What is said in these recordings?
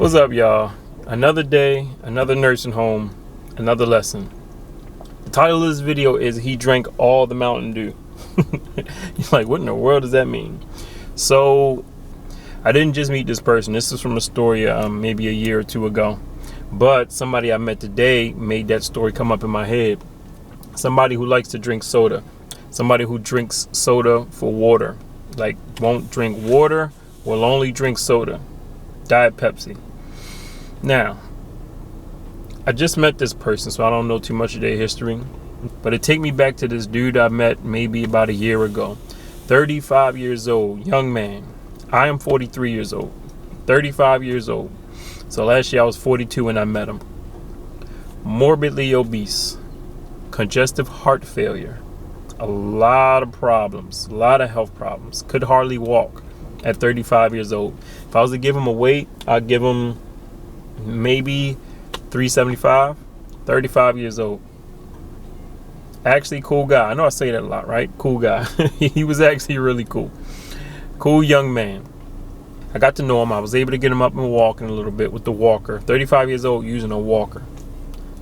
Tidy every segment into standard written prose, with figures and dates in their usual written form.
What's up, y'all? Another day, another nursing home, another lesson. The title of this video is He Drank All the Mountain Dew. You're like, what in the world does that mean? So, I didn't just meet this person. This is from a story maybe a year or two ago. But somebody I met today made that story come up in my head. Somebody who likes to drink soda. Somebody who drinks soda for water. Like, won't drink water, will only drink soda. Diet Pepsi. Now, I just met this person, so I don't know too much of their history. But it take me back to this dude I met maybe about a year ago. 35 years old, young man. I am 43 years old. 35 years old. So last year I was 42 when I met him. Morbidly obese. Congestive heart failure. A lot of problems. A lot of health problems. Could hardly walk at 35 years old. If I was to give him a weight, I'd give him maybe 375. 35 years old. Actually, cool guy. I know I say that a lot, right? Cool guy. He was actually really cool. Cool young man. I got to know him. I was able to get him up and walking a little bit with the walker. 35 years old using a walker.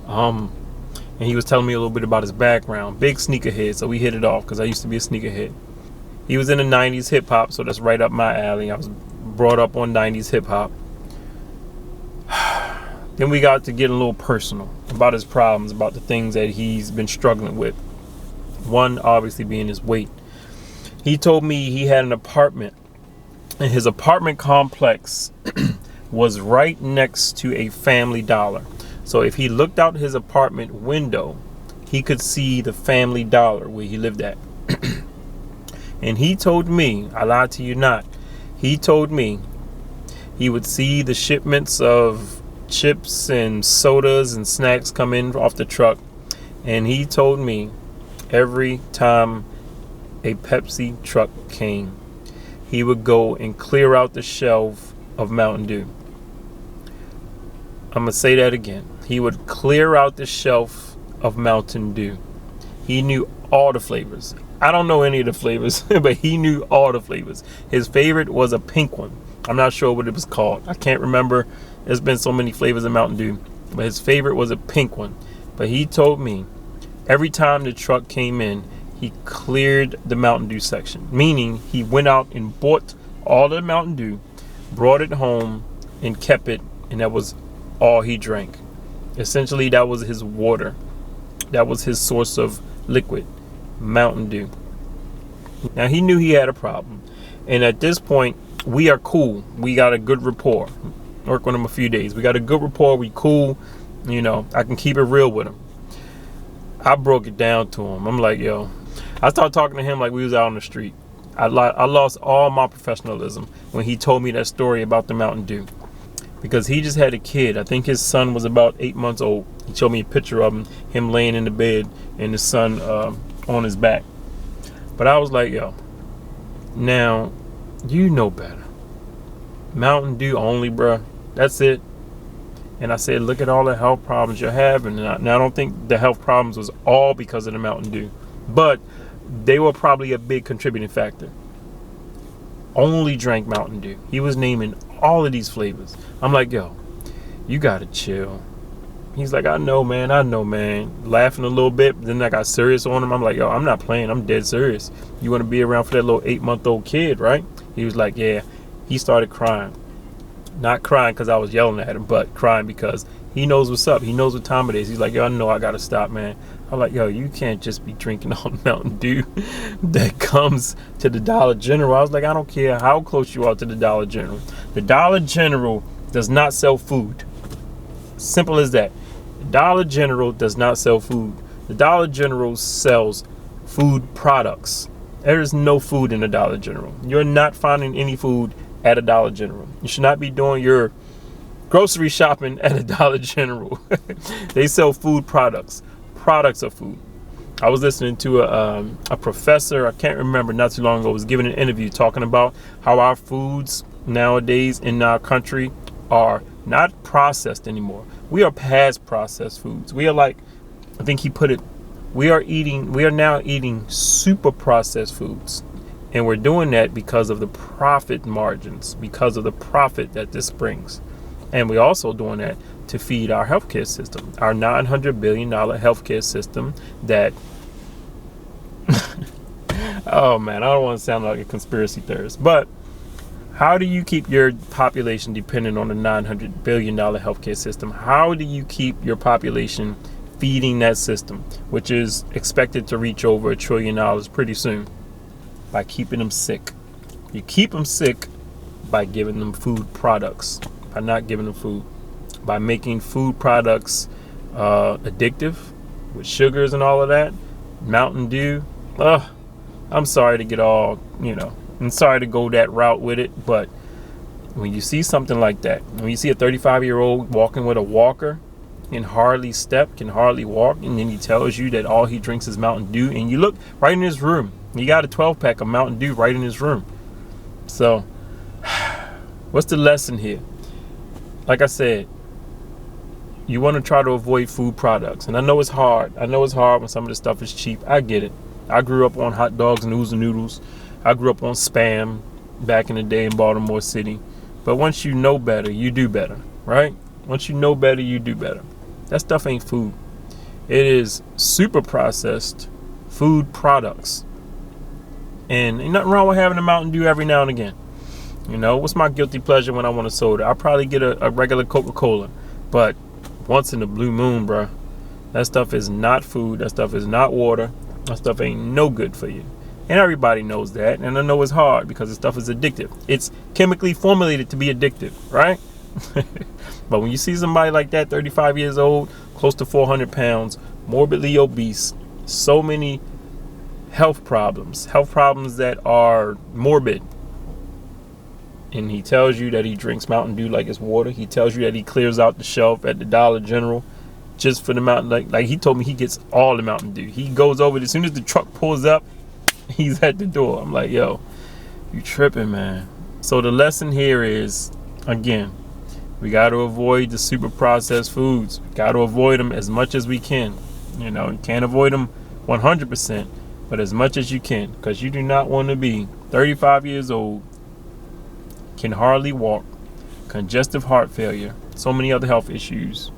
And he was telling me a little bit about his background. Big sneakerhead, so we hit it off because I used to be a sneakerhead. He was in the 90s hip hop, so that's right up my alley. I was brought up on 90s hip hop. Then we got to getting a little personal about his problems, about the things that he's been struggling with. One, obviously, being his weight. He told me he had an apartment, and his apartment complex was right next to a Family Dollar. So if he looked out his apartment window, he could see the Family Dollar where he lived at. And he told me, I lied to you not, he told me he would see the shipments of chips and sodas and snacks come in off the truck. And he told me every time a Pepsi truck came, he would go and clear out the shelf of Mountain Dew. I'm going to say that again. He would clear out the shelf of Mountain Dew. He knew all the flavors. I don't know any of the flavors, but he knew all the flavors. His favorite was a pink one. I'm not sure what it was called. I can't remember. There's been so many flavors of Mountain Dew, but his favorite was a pink one. But he told me every time the truck came in, he cleared the Mountain Dew section, meaning he went out and bought all the Mountain Dew, brought it home, and kept it, and that was all he drank. Essentially, that was his water. That was his source of liquid, Mountain Dew. Now, he knew he had a problem, and at this point, we are cool. We got a good rapport. Work with him a few days. We got a good rapport. We cool. You know, I can keep it real with him. I broke it down to him. I'm like, yo. I started talking to him like we was out on the street. I lost all my professionalism when he told me that story about the Mountain Dew. Because he just had a kid. I think his son was about 8 months old. He showed me a picture of him laying in the bed and his son on his back. But I was like, yo, now, you know better. Mountain Dew only, bruh. That's it. And I said, look at all the health problems you're having. Now, I don't think the health problems was all because of the Mountain Dew. But they were probably a big contributing factor. Only drank Mountain Dew. He was naming all of these flavors. I'm like, yo, you gotta chill. He's like, I know, man. Laughing a little bit. Then I got serious on him. I'm like, yo, I'm not playing. I'm dead serious. You want to be around for that little 8-month-old kid, right? He was like, yeah. He started crying. Not crying because I was yelling at him, but crying because he knows what's up. He knows what time it is. He's like, yo, I know I gotta stop, man. I'm like, yo, you can't just be drinking all the Mountain Dew that comes to the Dollar General. I was like, I don't care how close you are to the Dollar General. The Dollar General does not sell food. Simple as that. The Dollar General does not sell food. The Dollar General sells food products. There is no food in the Dollar General. You're not finding any food at a Dollar General. You should not be doing your grocery shopping at a Dollar General. They sell food products. Products of food. I was listening to a professor, I can't remember, not too long ago, was giving an interview talking about how our foods nowadays in our country are not processed anymore. We are past processed foods. We are like, I think he put it, we are now eating super processed foods. And we're doing that because of the profit margins, because of the profit that this brings. And we're also doing that to feed our healthcare system, our $900 billion healthcare system that, oh man, I don't want to sound like a conspiracy theorist, but how do you keep your population dependent on a $900 billion healthcare system? How do you keep your population feeding that system, which is expected to reach over $1 trillion pretty soon? By keeping them sick. You keep them sick by giving them food products, by not giving them food, by making food products addictive with sugars and all of that. Mountain Dew. I'm sorry to get all, I'm sorry to go that route with it, but when you see something like that, when you see a 35-year-old walking with a walker, can hardly step, can hardly walk, and then he tells you that all he drinks is Mountain Dew, and you look right in his room, he got a 12-pack of Mountain Dew right in his room. So, what's the lesson here? Like I said, you want to try to avoid food products, and I know it's hard. I know it's hard when some of the stuff is cheap. I get it. I grew up on hot dogs and oodles and noodles. I grew up on Spam back in the day in Baltimore City. But once you know better, you do better, right? Once you know better, you do better. That stuff ain't food. It is super processed food products. And ain't nothing wrong with having a Mountain Dew every now and again. What's my guilty pleasure when I want a soda? I'll probably get a regular Coca-Cola. But once in a blue moon, bruh, that stuff is not food. That stuff is not water. That stuff ain't no good for you. And everybody knows that. And I know it's hard because the stuff is addictive. It's chemically formulated to be addictive, right? But when you see somebody like that, 35 years old, close to 400 pounds, morbidly obese, so many health problems that are morbid, and he tells you that he drinks Mountain Dew like it's water. He tells you that he clears out the shelf at the Dollar General just for the Mountain. Like he told me he gets all the Mountain Dew. He goes over, as soon as the truck pulls up, he's at the door. I'm like, yo, you tripping, man. So the lesson here is, again, we got to avoid the super processed foods. Got to avoid them as much as we can. You can't avoid them 100%, but as much as you can, because you do not want to be 35 years old, can hardly walk, congestive heart failure, so many other health issues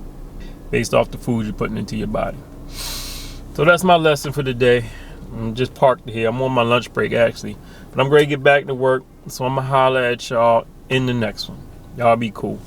based off the food you're putting into your body. So that's my lesson for the day. I'm just parked here. I'm on my lunch break, actually. But I'm ready to get back to work, so I'm going to holler at y'all in the next one. Y'all be cool.